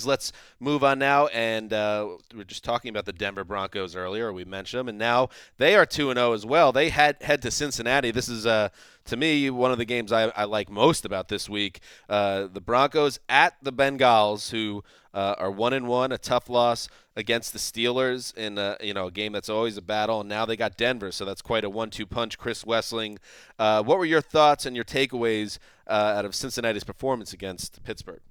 Let's move on now, and we were just talking about the Denver Broncos earlier. We mentioned them, and now they are 2-0 as well. They head to Cincinnati. This is, to me, one of the games I like most about this week. The Broncos at the Bengals, who are 1-1, a tough loss against the Steelers in a game that's always a battle, and now they got Denver, so that's quite a 1-2 punch. Chris Wessling, what were your thoughts and your takeaways out of Cincinnati's performance against Pittsburgh?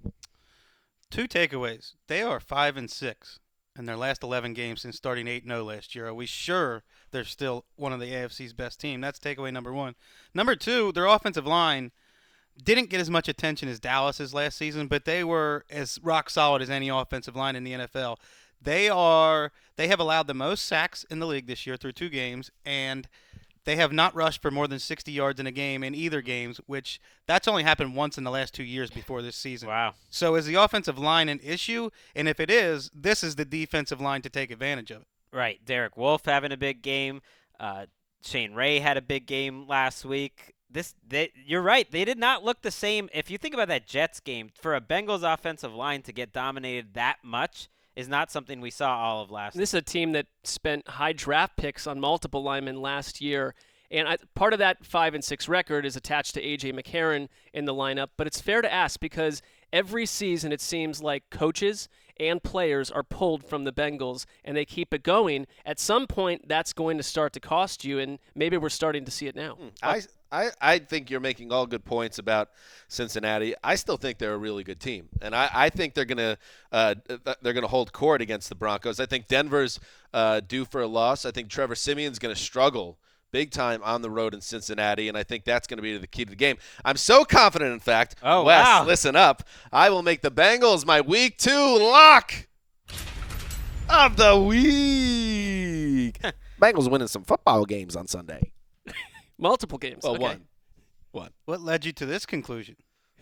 Two takeaways. They are 5-6 in their last 11 games since starting 8-0 last year. Are we sure they're still one of the AFC's best team? That's takeaway number one. Number two, their offensive line didn't get as much attention as Dallas's last season, but they were as rock solid as any offensive line in the NFL. They have allowed the most sacks in the league this year through 2 games, and they have not rushed for more than 60 yards in a game in either games, which that's only happened once in the last 2 years before this season. Wow. So is the offensive line an issue? And if it is, this is the defensive line to take advantage of it. Right. Derek Wolfe having a big game. Shane Ray had a big game last week. You're right. They did not look the same. If you think about that Jets game, for a Bengals offensive line to get dominated that much is not something we saw all of last year. This is a team that spent high draft picks on multiple linemen last year. And part of that 5-6 record is attached to A.J. McCarron in the lineup. But it's fair to ask because every season it seems like coaches and players are pulled from the Bengals and they keep it going. At some point, that's going to start to cost you, and maybe we're starting to see it now. I think you're making all good points about Cincinnati. I still think they're a really good team, and I think they're gonna hold court against the Broncos. I think Denver's due for a loss. I think Trevor Siemian's going to struggle big time on the road in Cincinnati, and I think that's going to be the key to the game. I'm so confident, in fact. Oh, Wes, wow. listen up. I will make the Bengals my Week 2 lock of the week. Bengals winning some football games on Sunday. Multiple games. Well, Okay. one. What led you to this conclusion?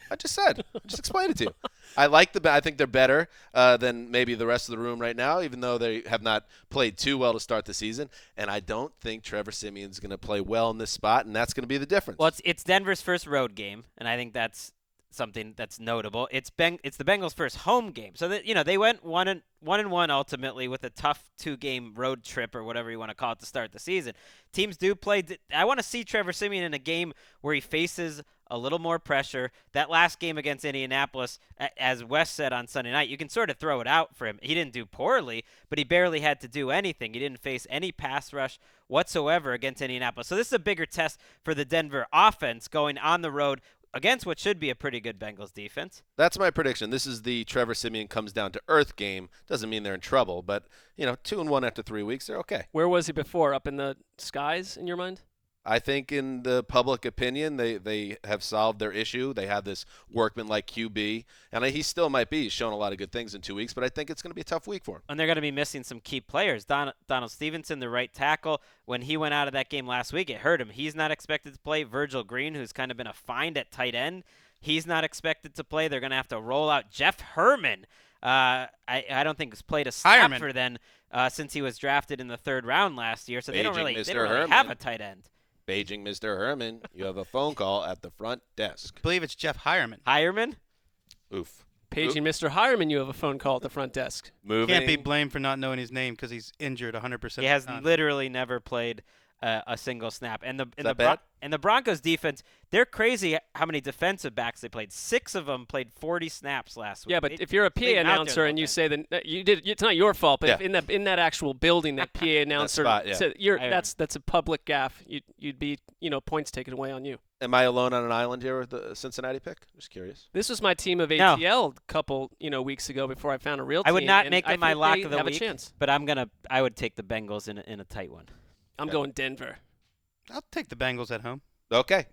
I just said. I just explained it to you. I think they're better than maybe the rest of the room right now, even though they have not played too well to start the season. And I don't think Trevor Siemian's going to play well in this spot, and that's going to be the difference. Well, it's Denver's first road game, and I think that's something that's notable. It's the Bengals' first home game, so that they went 1-1 ultimately with a tough 2-game road trip or whatever you want to call it to start the season. Teams do play. I want to see Trevor Siemian in a game where he faces a little more pressure. That last game against Indianapolis, as Wes said on Sunday night, you can sort of throw it out for him. He didn't do poorly, but he barely had to do anything. He didn't face any pass rush whatsoever against Indianapolis. So this is a bigger test for the Denver offense going on the road against what should be a pretty good Bengals defense. That's my prediction. This is the Trevor Siemian comes down to earth game. Doesn't mean they're in trouble, but 2-1 after 3 weeks, they're okay. Where was he before? Up in the skies, in your mind? I think in the public opinion, they have solved their issue. They have this workman-like QB, and he still might be. He's shown a lot of good things in 2 weeks, but I think it's going to be a tough week for him. And they're going to be missing some key players. Donald Stevenson, the right tackle, when he went out of that game last week, it hurt him. He's not expected to play. Virgil Green, who's kind of been a find at tight end, he's not expected to play. They're going to have to roll out Jeff Herman. I don't think he's played a snap for them since he was drafted in the 3rd round last year, so they don't really have a tight end. Paging Mr. Herman, you have a phone call at the front desk. I believe it's Jeff Hireman. Hireman? Oof. Paging Mr. Hireman, you have a phone call at the front desk. Moving. Can't be blamed for not knowing his name because he's injured 100%. He has literally never played a single snap. And the Broncos defense, they're crazy how many defensive backs they played. 6 of them played 40 snaps last week. Yeah, but if you're a PA announcer and you say that it's not your fault, but Yeah. in that actual building, that PA announcer, spot, yeah. that's a public gaffe. You'd be points taken away on you. Am I alone on an island here with the Cincinnati pick? Just curious. This was my team of ATL a couple weeks ago before I found a real team. I would not and make I them my think lock they of the have week, a chance. but I would take the Bengals in a tight one. I'm going Denver. I'll take the Bengals at home. Okay.